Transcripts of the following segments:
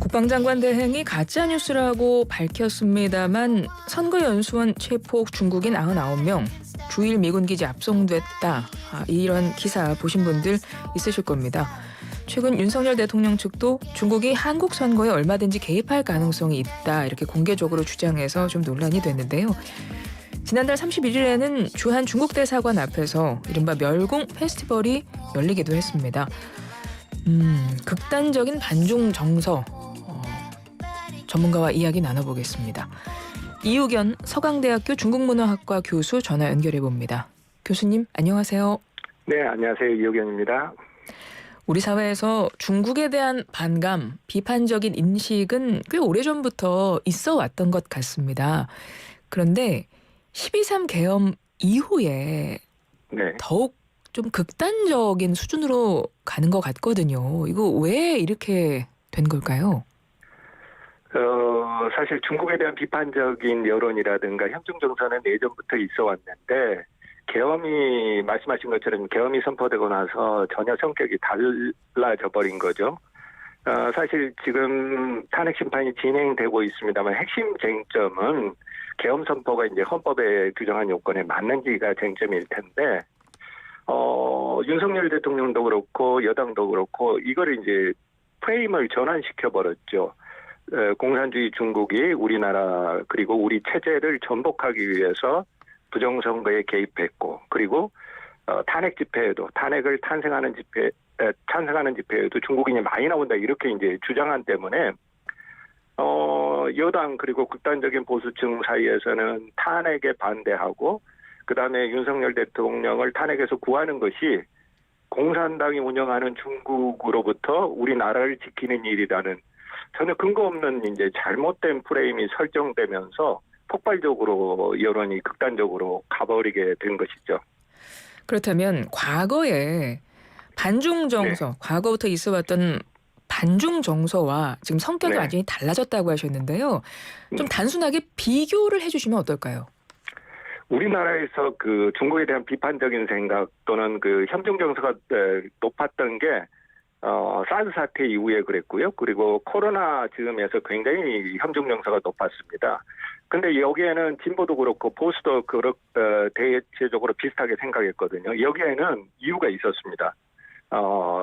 국방장관 대행이 가짜뉴스라고 밝혔습니다만 선거연수원 체포 중국인 99명, 주일 미군기지 압송됐다. 이런 기사 보신 분들 있으실 겁니다. 최근 윤석열 대통령 측도 중국이 한국 선거에 얼마든지 개입할 가능성이 있다 이렇게 공개적으로 주장해서 좀 논란이 됐는데요. 지난달 31일에는 주한 중국 대사관 앞에서 이른바 멸공 페스티벌이 열리기도 했습니다. 극단적인 반중 정서 전문가와 이야기 나눠보겠습니다. 이우견 서강대학교 중국문화학과 교수 전화 연결해봅니다. 교수님 안녕하세요. 네, 안녕하세요. 이우견입니다. 우리 사회에서 중국에 대한 반감, 비판적인 인식은 꽤 오래전부터 있어 왔던 것 같습니다. 그런데 12.3 계엄 이후에 더욱 좀 극단적인 수준으로 가는 것 같거든요. 이거 왜 이렇게 된 걸까요? 사실 중국에 대한 비판적인 여론이라든가 협중 정서는 예전부터 있어 왔는데 계엄이 말씀하신 것처럼 계엄이 선포되고 나서 전혀 성격이 달라져 버린 거죠. 사실 지금 탄핵 심판이 진행되고 있습니다만 핵심 쟁점은 계엄 선포가 이제 헌법에 규정한 요건에 맞는지가 쟁점일 텐데 윤석열 대통령도 그렇고 여당도 그렇고 이거를 이제 프레임을 전환시켜 버렸죠. 공산주의 중국이 우리나라 그리고 우리 체제를 전복하기 위해서 부정선거에 개입했고 그리고 탄핵 집회에도 탄핵을 찬성하는 집회에도 중국인이 많이 나온다 이렇게 이제 주장한 때문에 여당 그리고 극단적인 보수층 사이에서는 탄핵에 반대하고 그다음에 윤석열 대통령을 탄핵에서 구하는 것이 공산당이 운영하는 중국으로부터 우리나라를 지키는 일이라는 전혀 근거 없는 이제 잘못된 프레임이 설정되면서 폭발적으로 여론이 극단적으로 가버리게 된 것이죠. 그렇다면 과거에 반중 정서, 과거부터 있어왔던 반중 정서와 지금 성격이 완전히 달라졌다고 하셨는데요. 좀 단순하게 비교를 해주시면 어떨까요? 우리나라에서 그 중국에 대한 비판적인 생각 또는 그 협중 정서가 높았던 게 사드 사태 이후에 그랬고요. 그리고 코로나 즈음에서 굉장히 협중 정서가 높았습니다. 근데 여기에는 진보도 그렇고 보수도 대체적으로 비슷하게 생각했거든요. 여기에는 이유가 있었습니다.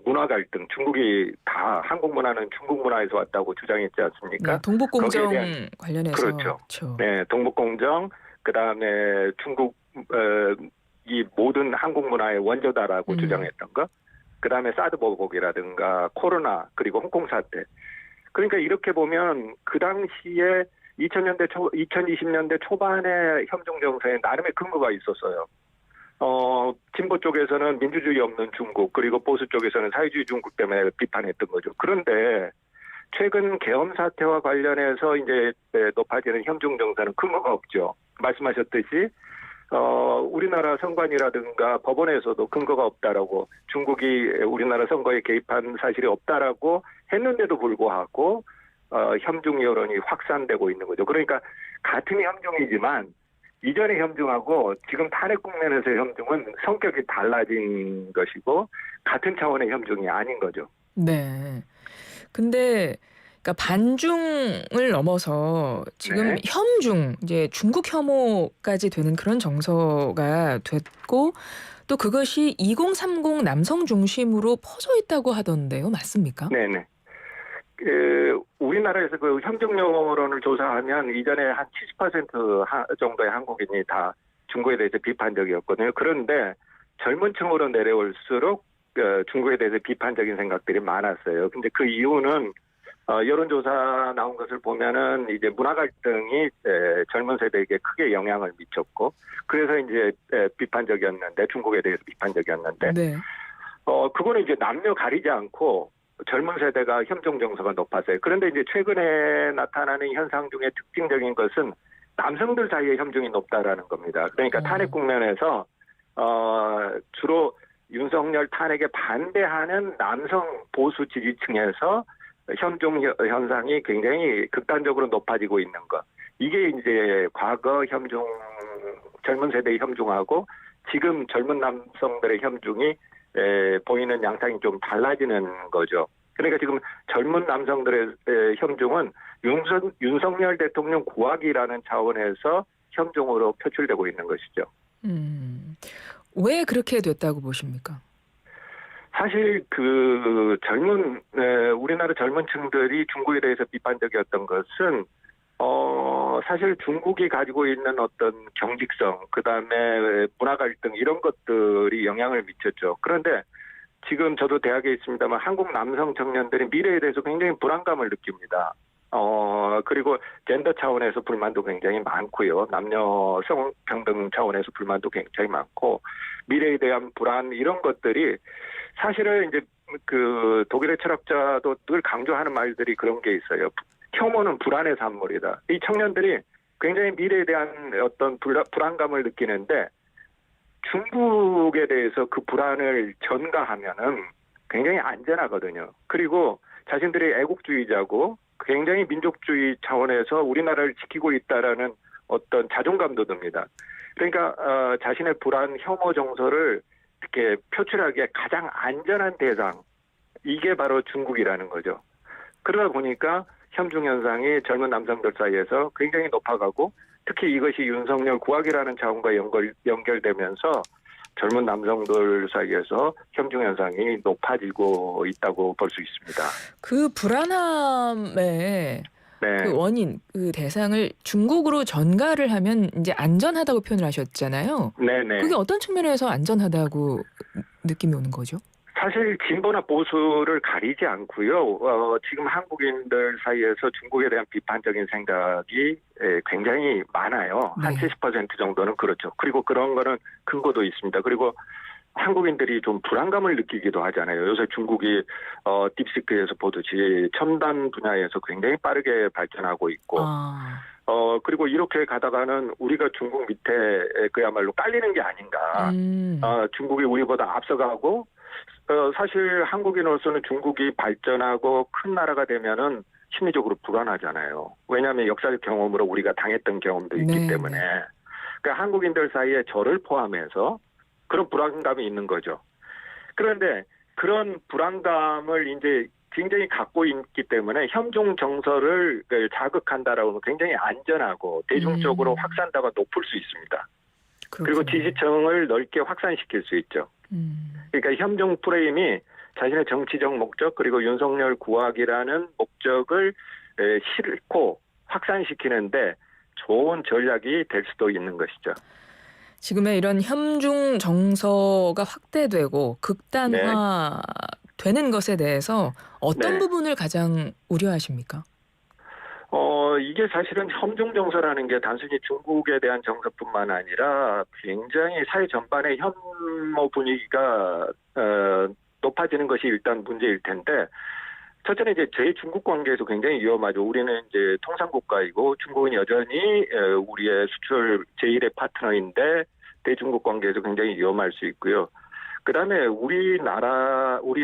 문화 갈등, 중국이 다 한국 문화는 중국 문화에서 왔다고 주장했지 않습니까? 네, 동북공정 관련해서. 그렇죠. 네, 동북공정, 그 다음에 중국, 이 모든 한국 문화의 원조다라고 주장했던 거. 그 다음에 사드 보복이라든가 코로나, 그리고 홍콩 사태. 그러니까 이렇게 보면 그 당시에 2020년대 초반에 협중 정서에 나름의 근거가 있었어요. 진보 쪽에서는 민주주의 없는 중국, 그리고 보수 쪽에서는 사회주의 중국 때문에 비판했던 거죠. 그런데 최근 계엄 사태와 관련해서 이제 높아지는 협중 정서는 근거가 없죠. 말씀하셨듯이 우리나라 선관위라든가 법원에서도 근거가 없다라고 중국이 우리나라 선거에 개입한 사실이 없다라고 했는데도 불구하고 협중 여론이 확산되고 있는 거죠. 그러니까 같은 협중이지만 이전의 협중하고 지금 탄핵 국면에서의 협중은 성격이 달라진 것이고 같은 차원의 협중이 아닌 거죠. 네. 근데 그러니까 반중을 넘어서 지금 혐중, 이제 중국 혐오까지 되는 그런 정서가 됐고 또 그것이 2030 남성 중심으로 퍼져 있다고 하던데요. 맞습니까? 네네. 우리나라에서 그 협중 여론을 조사하면 이전에 한 70% 정도의 한국인이 다 중국에 대해서 비판적이었거든요. 그런데 젊은 층으로 내려올수록 중국에 대해서 비판적인 생각들이 많았어요. 근데 그 이유는 여론조사 나온 것을 보면은 이제 문화 갈등이 젊은 세대에게 크게 영향을 미쳤고 그래서 이제 비판적이었는데 중국에 대해서 비판적이었는데 그거는 이제 남녀 가리지 않고 젊은 세대가 협중 정서가 높았어요. 그런데 이제 최근에 나타나는 현상 중에 특징적인 것은 남성들 사이에 협중이 높다라는 겁니다. 그러니까 탄핵 국면에서 주로 윤석열 탄핵에 반대하는 남성 보수 지지층에서 협중 현상이 굉장히 극단적으로 높아지고 있는 것. 이게 이제 과거 협중 젊은 세대의 협중하고 지금 젊은 남성들의 협중이 보이는 양상이 좀 달라지는 거죠. 그러니까 지금 젊은 남성들의 혐중은 윤석열 대통령 구하기라는 차원에서 혐중으로 표출되고 있는 것이죠. 왜 그렇게 됐다고 보십니까? 사실 우리나라 젊은 층들이 중국에 대해서 비판적이었던 것은 사실 중국이 가지고 있는 어떤 경직성, 그다음에 문화 갈등 이런 것들이 영향을 미쳤죠. 그런데 지금 저도 대학에 있습니다만 한국 남성 청년들이 미래에 대해서 굉장히 불안감을 느낍니다. 그리고 젠더 차원에서 불만도 굉장히 많고요. 남녀 성평등 차원에서 불만도 굉장히 많고, 미래에 대한 불안 이런 것들이 사실은 이제 독일의 철학자도 늘 강조하는 말들이 그런 게 있어요. 혐오는 불안의 산물이다. 이 청년들이 굉장히 미래에 대한 어떤 불안감을 느끼는데, 중국에 대해서 그 불안을 전가하면은 굉장히 안전하거든요. 그리고 자신들이 애국주의자고 굉장히 민족주의 차원에서 우리나라를 지키고 있다라는 어떤 자존감도 듭니다. 그러니까 자신의 불안, 혐오 정서를 이렇게 표출하기에 가장 안전한 대상, 이게 바로 중국이라는 거죠. 그러다 보니까 혐중 현상이 젊은 남성들 사이에서 굉장히 높아가고, 특히 이것이 윤석열 구하기라는 차원과 연결되면서 젊은 남성들 사이에서 혐중 현상이 높아지고 있다고 볼 수 있습니다. 그 불안함의 네. 그 원인, 그 대상을 중국으로 전가를 하면 이제 안전하다고 표현을 하셨잖아요. 네네. 그게 어떤 측면에서 안전하다고 느낌이 오는 거죠? 사실 진보나 보수를 가리지 않고요. 지금 한국인들 사이에서 중국에 대한 비판적인 생각이 굉장히 많아요. 한 네. 70% 정도는 그렇죠. 그리고 그런 거는 근거도 있습니다. 그리고 한국인들이 좀 불안감을 느끼기도 하잖아요. 요새 중국이 딥시크에서 보듯이 첨단 분야에서 굉장히 빠르게 발전하고 있고, 그리고 이렇게 가다가는 우리가 중국 밑에 그야말로 깔리는 게 아닌가. 중국이 우리보다 앞서가고, 사실 한국인으로서는 중국이 발전하고 큰 나라가 되면은 심리적으로 불안하잖아요. 왜냐하면 역사적 경험으로 우리가 당했던 경험도 있기 네, 때문에. 네. 그러니까 한국인들 사이에 저를 포함해서 그런 불안감이 있는 거죠. 그런데 그런 불안감을 이제 굉장히 갖고 있기 때문에 혐중 정서를 자극한다라고 하면 굉장히 안전하고 대중적으로 확산도가 높을 수 있습니다. 그렇군요. 그리고 지지층을 넓게 확산시킬 수 있죠. 그러니까 혐중 프레임이 자신의 정치적 목적, 그리고 윤석열 구하기라는 목적을 싣고 확산시키는데 좋은 전략이 될 수도 있는 것이죠. 지금의 이런 혐중 정서가 확대되고 극단화되는 것에 대해서 어떤 네. 부분을 가장 우려하십니까? 이게 사실은 혐중 정서라는 게 단순히 중국에 대한 정서뿐만 아니라 굉장히 사회 전반의 혐오 분위기가 높아지는 것이 일단 문제일 텐데, 첫째는 이제 제 중국 관계에서 굉장히 위험하죠. 우리는 이제 통상국가이고 중국은 여전히 우리의 수출 제1의 파트너인데 대중국 관계에서 굉장히 위험할 수 있고요. 그다음에 우리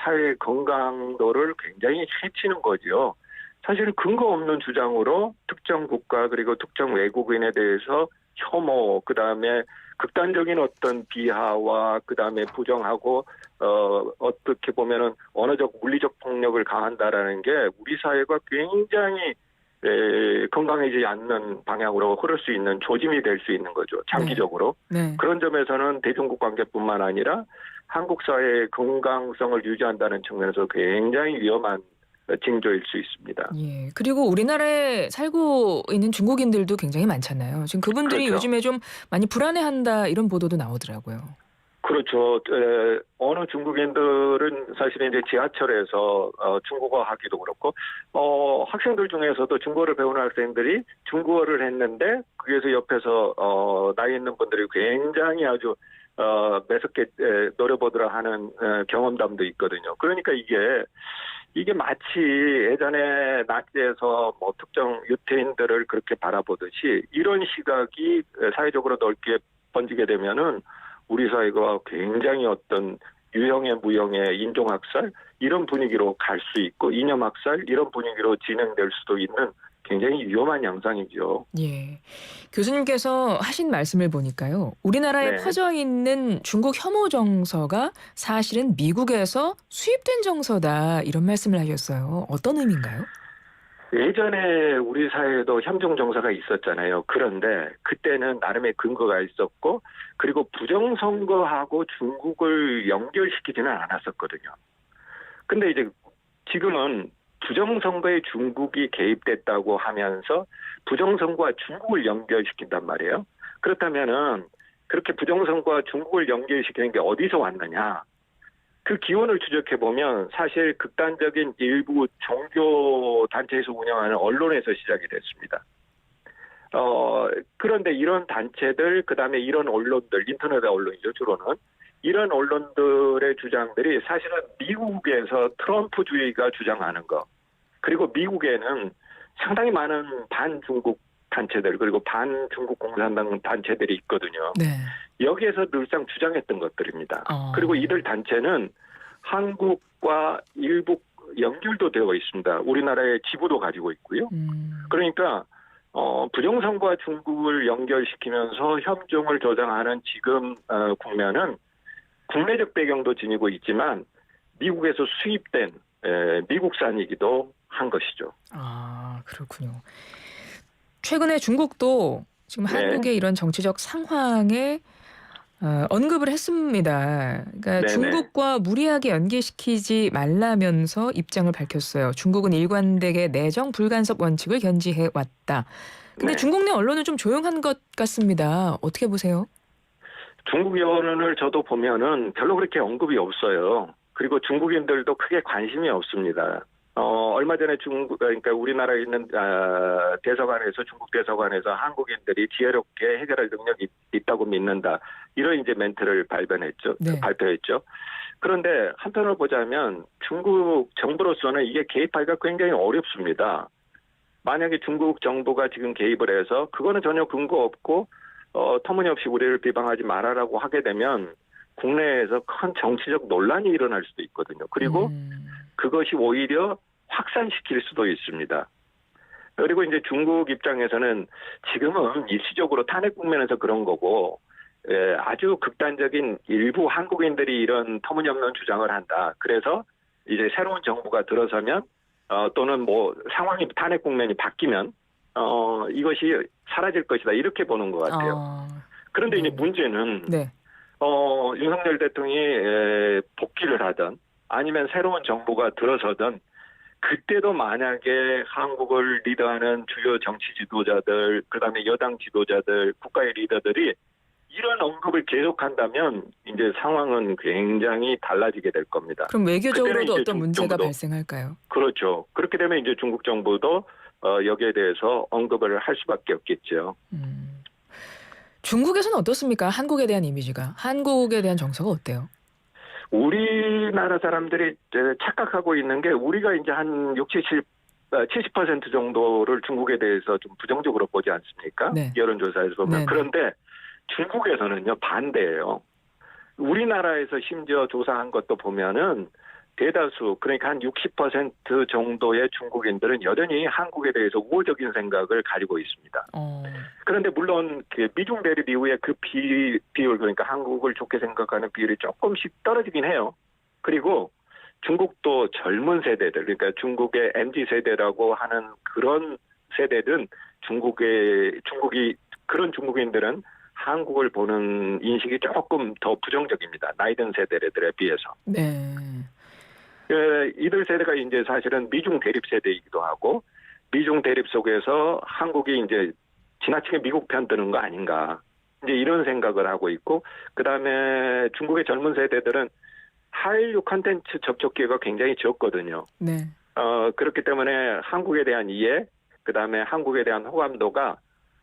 사회의 건강도를 굉장히 해치는 거죠. 사실은 근거 없는 주장으로 특정 국가 그리고 특정 외국인에 대해서 혐오, 그다음에 극단적인 어떤 비하와 그다음에 부정하고 어떻게 보면은 언어적 물리적 폭력을 가한다라는 게 우리 사회가 굉장히 건강해지지 않는 방향으로 흐를 수 있는 조짐이 될 수 있는 거죠. 장기적으로. 네. 그런 점에서는 대중국 관계뿐만 아니라 한국 사회의 건강성을 유지한다는 측면에서 굉장히 위험한 징조일 수 있습니다. 예. 그리고 우리나라에 살고 있는 중국인들도 굉장히 많잖아요. 지금 그분들이 그렇죠. 요즘에 좀 많이 불안해한다 이런 보도도 나오더라고요. 그렇죠. 어느 중국인들은 사실 이제 지하철에서 중국어 하기도 그렇고, 학생들 중에서도 중국어를 배우는 학생들이 중국어를 했는데, 거기에서 옆에서 나이 있는 분들이 굉장히 아주 매섭게 노려보더라 하는 경험담도 있거든요. 그러니까 이게 마치 예전에 나치에서 뭐 특정 유태인들을 그렇게 바라보듯이 이런 시각이 사회적으로 넓게 번지게 되면은 우리 사회가 굉장히 어떤 유형의 무형의 인종학살 이런 분위기로 갈 수 있고, 이념학살 이런 분위기로 진행될 수도 있는 굉장히 위험한 양상이죠. 예. 교수님께서 하신 말씀을 보니까요. 우리나라에 네. 퍼져 있는 중국 혐오 정서가 사실은 미국에서 수입된 정서다. 이런 말씀을 하셨어요. 어떤 의미인가요? 예전에 우리 사회에도 혐중 정서가 있었잖아요. 그런데 그때는 나름의 근거가 있었고 그리고 부정선거하고 중국을 연결시키지는 않았었거든요. 근데 이제 지금은 부정선거에 중국이 개입됐다고 하면서 부정선거와 중국을 연결시킨단 말이에요. 그렇다면은 그렇게 부정선거와 중국을 연결시키는 게 어디서 왔느냐? 그 기원을 추적해보면 사실 극단적인 일부 종교 단체에서 운영하는 언론에서 시작이 됐습니다. 그런데 이런 단체들, 그 다음에 이런 언론들, 인터넷 언론이죠, 주로는. 이런 언론들의 주장들이 사실은 미국에서 트럼프주의가 주장하는 거, 그리고 미국에는 상당히 많은 반중국 단체들, 그리고 반중국 공산당 단체들이 있거든요. 네. 여기에서 늘상 주장했던 것들입니다. 어. 그리고 이들 단체는 한국과 일부 연결도 되어 있습니다. 우리나라의 지부도 가지고 있고요. 그러니까 부정선거와 중국을 연결시키면서 협종을 조장하는 지금 국면은 국내적 배경도 지니고 있지만 미국에서 수입된 미국산이기도 한 것이죠. 아, 그렇군요. 최근에 중국도 지금 네. 한국의 이런 정치적 상황에 언급을 했습니다. 그러니까 네네. 중국과 무리하게 연계시키지 말라면서 입장을 밝혔어요. 중국은 일관되게 내정 불간섭 원칙을 견지해 왔다. 근데 네. 중국 내 언론은 좀 조용한 것 같습니다. 어떻게 보세요? 중국 언론을 저도 보면은 별로 그렇게 언급이 없어요. 그리고 중국인들도 크게 관심이 없습니다. 얼마 전에 그러니까 우리나라에 있는 대사관에서, 중국 대사관에서 한국인들이 지혜롭게 해결할 능력이 있다고 믿는다. 이런 이제 멘트를 네. 발표했죠. 그런데 한편으로 보자면 중국 정부로서는 이게 개입하기가 굉장히 어렵습니다. 만약에 중국 정부가 지금 개입을 해서 그거는 전혀 근거 없고 터무니없이 우리를 비방하지 말아라고 하게 되면 국내에서 큰 정치적 논란이 일어날 수도 있거든요. 그리고 그것이 오히려 확산시킬 수도 있습니다. 그리고 이제 중국 입장에서는 지금은 일시적으로 탄핵 국면에서 그런 거고, 아주 극단적인 일부 한국인들이 이런 터무니없는 주장을 한다. 그래서 이제 새로운 정부가 들어서면 또는 뭐 상황이 탄핵 국면이 바뀌면 이것이 사라질 것이다. 이렇게 보는 것 같아요. 그런데 이제 문제는 네. 윤석열 대통령이 복귀를 하든 아니면 새로운 정부가 들어서든 그때도 만약에 한국을 리더하는 주요 정치 지도자들, 그다음에 여당 지도자들, 국가의 리더들이 이런 언급을 계속한다면 이제 상황은 굉장히 달라지게 될 겁니다. 그럼 외교적으로도 어떤 문제가 정부도, 발생할까요? 그렇죠. 그렇게 되면 이제 중국 정부도 여기에 대해서 언급을 할 수밖에 없겠죠. 중국에서는 어떻습니까? 한국에 대한 이미지가. 한국에 대한 정서가 어때요? 우리나라 사람들이 착각하고 있는 게 우리가 이제 한 70% 정도를 중국에 대해서 좀 부정적으로 보지 않습니까? 네. 여론조사에서 보면. 네네. 그런데 중국에서는요, 반대예요. 우리나라에서 심지어 조사한 것도 보면은 대다수, 그러니까 한 60% 정도의 중국인들은 여전히 한국에 대해서 우호적인 생각을 가지고 있습니다. 그런데 물론 미중 대립 이후에 그 비율, 그러니까 한국을 좋게 생각하는 비율이 조금씩 떨어지긴 해요. 그리고 중국도 젊은 세대들, 그러니까 중국의 MZ세대라고 하는 그런 세대들은 그런 중국인들은 한국을 보는 인식이 조금 더 부정적입니다. 나이 든 세대들에 비해서. 네. 이들 세대가 이제 사실은 미중 대립 세대이기도 하고, 미중 대립 속에서 한국이 이제 지나치게 미국 편 드는 거 아닌가. 이제 이런 생각을 하고 있고, 그 다음에 중국의 젊은 세대들은 한류 콘텐츠 접촉 기회가 굉장히 적거든요. 네. 그렇기 때문에 한국에 대한 이해, 그 다음에 한국에 대한 호감도가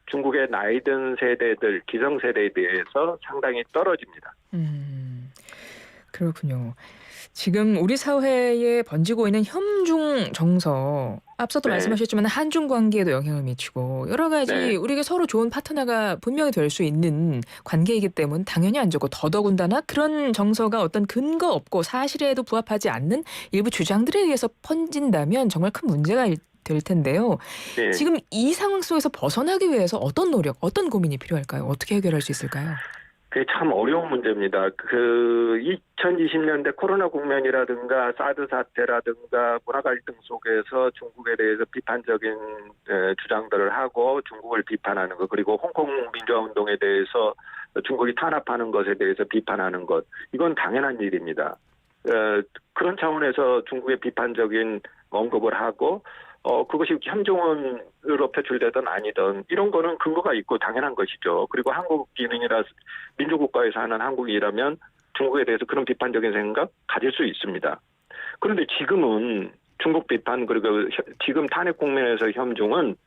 중국의 나이 든 세대들, 기성세대에 대해서 상당히 떨어집니다. 그렇군요. 지금 우리 사회에 번지고 있는 혐중 정서, 앞서도 네. 말씀하셨지만 한중 관계에도 영향을 미치고 여러 가지 네. 우리에게 서로 좋은 파트너가 분명히 될 수 있는 관계이기 때문에 당연히 안 좋고, 더더군다나 그런 정서가 어떤 근거 없고 사실에도 부합하지 않는 일부 주장들에 의해서 번진다면 정말 큰 문제가 될 텐데요. 예. 지금 이 상황 속에서 벗어나기 위해서 어떤 노력, 어떤 고민이 필요할까요? 어떻게 해결할 수 있을까요? 그게 참 어려운 문제입니다. 2020년대 코로나 국면이라든가 사드 사태라든가 문화 갈등 속에서 중국에 대해서 비판적인 주장들을 하고 중국을 비판하는 것, 그리고 홍콩 민주화 운동에 대해서 중국이 탄압하는 것에 대해서 비판하는 것, 이건 당연한 일입니다. 그런 차원에서 중국의 비판적인 언급을 하고 그것이 협종으로 표출되든 아니든 이런 거는 근거가 있고 당연한 것이죠. 그리고 한국인이라 민주국가에 사는 한국이라면 중국에 대해서 그런 비판적인 생각 가질 수 있습니다. 그런데 지금은 중국 비판 그리고 지금 탄핵 국면에서 협종은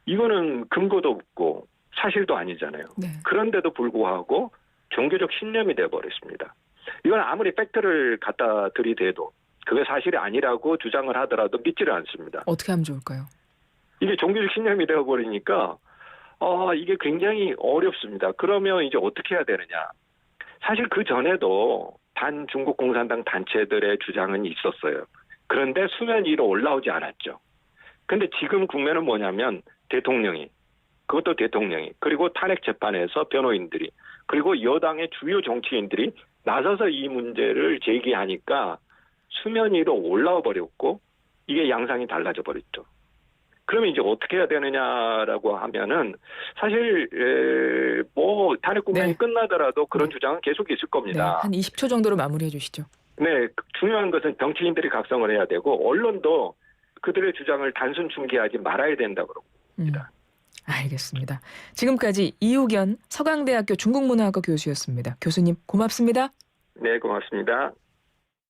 이거는 근거도 없고 사실도 아니잖아요. 네. 그런데도 불구하고 종교적 신념이 돼버렸습니다. 이건 아무리 팩트를 갖다 들이대도 그게 사실이 아니라고 주장을 하더라도 믿지를 않습니다. 어떻게 하면 좋을까요? 이게 종교적 신념이 되어버리니까 이게 굉장히 어렵습니다. 그러면 이제 어떻게 해야 되느냐. 사실 그 전에도 반중국 공산당 단체들의 주장은 있었어요. 그런데 수면 위로 올라오지 않았죠. 근데 지금 국면은 뭐냐면 그것도 대통령이 그리고 탄핵 재판에서 변호인들이 그리고 여당의 주요 정치인들이 나서서 이 문제를 제기하니까 수면 위로 올라와 버렸고 이게 양상이 달라져 버렸죠. 그러면 이제 어떻게 해야 되느냐라고 하면은 사실 탄핵 국면이 네. 끝나더라도 그런 주장은 계속 있을 네, 겁니다. 한 20초 정도로 마무리해 주시죠. 네, 중요한 것은 정치인들이 각성을 해야 되고 언론도 그들의 주장을 단순 중계하지 말아야 된다고 그럽니다. 알겠습니다. 지금까지 이욱연 서강대학교 중국문화학과 교수였습니다. 교수님 고맙습니다. 네, 고맙습니다.